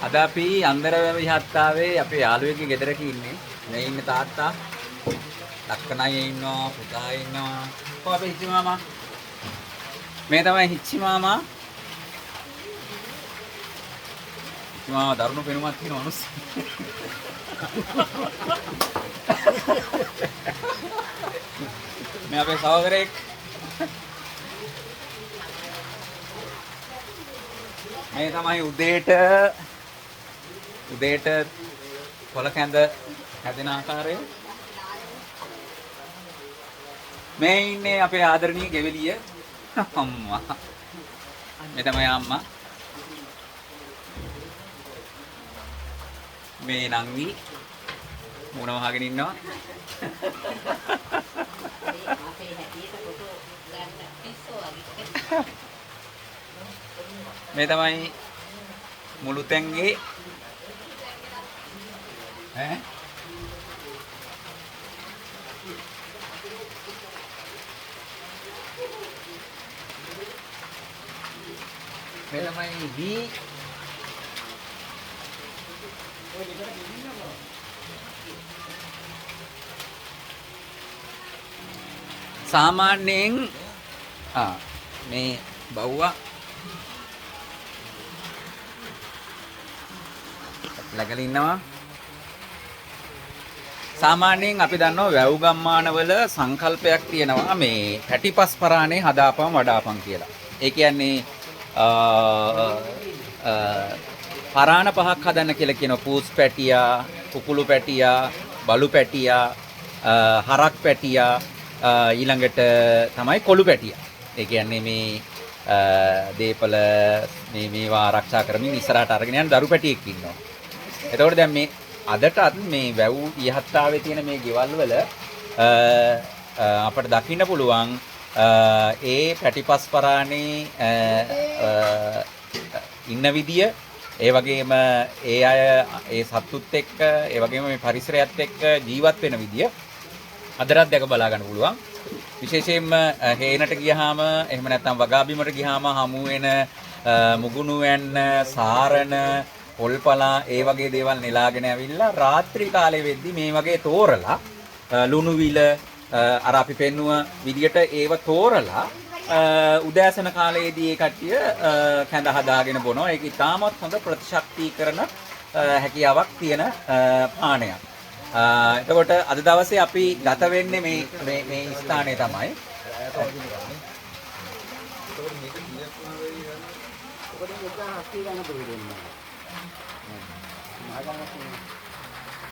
අද අපි අන්දරවැව විහත්තාවේ අපේ යාළුවෙක්ගේ ගෙදරක ඉන්නේ. මේ ඉන්න තාත්තා, ලක්කනයි ඉන්නවා, පුතා ඉන්නවා. කොහොම අපේ හිච්චි මාමා? මේ තමයි හිච්චි මාමා. හිච්චි මාමා දරුණු පෙනුමක් තියෙන මිනිස්සු. මේ අපේ සහෝදරයෙක්. මේ තමයි උදේට කොළ කැඳ හැදෙන ආකාරය. මේ ඉන්නේ අපේ ආදරණීය ගෙවලිය අම්මා. මේ තමයි අම්මා. මේ නංගි මොන වහගෙන ඉන්නවා. මේ තමයි මුළුතැන්ගේ ඈ මේ තමයි වී සාමාන්‍යයෙන් මේ බව්වා ලගල ඉන්නවා. සාමාන්‍යයෙන් අපි දන්නවා වැව් ගම්මානවල සංකල්පයක් තියෙනවා මේ පැටිපස් පරානේ හදාපම් වඩාපම් කියලා. ඒ කියන්නේ පරාණ පහක් හදන්න කියලා කියන පූස් පැටියා, කුකුළු පැටියා, බලු පැටියා, හරක් පැටියා, ඊළඟට තමයි කොළු පැටියා. ඒ කියන්නේ මේ දීපල මේවා ආරක්ෂා කරමින් ඉස්සරහට අරගෙන යන දරු පැටියෙක් ඉන්නවා. එතකොට දැන් මේ අදටත් මේ වැව් ඉහත්තාවේ තියෙන මේ ගෙවල් වල අපිට දකින්න පුළුවන් ඒ පැටිපස් පරානේ ඉන්න විදිය, ඒ වගේම ඒ අය ඒ සතුත් එක්ක, ඒ වගේම මේ පරිසරයත් එක්ක ජීවත් වෙන විදිය අදටත් දැක බලා ගන්න පුළුවන්. විශේෂයෙන්ම හේනට ගියාම එහෙම නැත්නම් වගාබිමට ගියාම හමු වෙන මුගුණු වැන්න, සාරණ, පොල්පලා ඒ වගේ දේවල් නෙලාගෙන ඇවිල්ලා රාත්‍රී කාලේ වෙද්දි මේ වගේ තෝරලා ලුණු විල අර අපි පෙන්නුව විදියට ඒව තෝරලා උදෑසන කාලයේදී ඒ කට්ටිය කැඳ හදාගෙන බොනවා. ඒක ඉතාමත් හොඳ ප්‍රතිශක්තිකරණ හැකියාවක් තියෙන පානයක්. එතකොට අද දවසේ අපි ගත වෙන්නේ මේ ස්ථානයේ තමයි.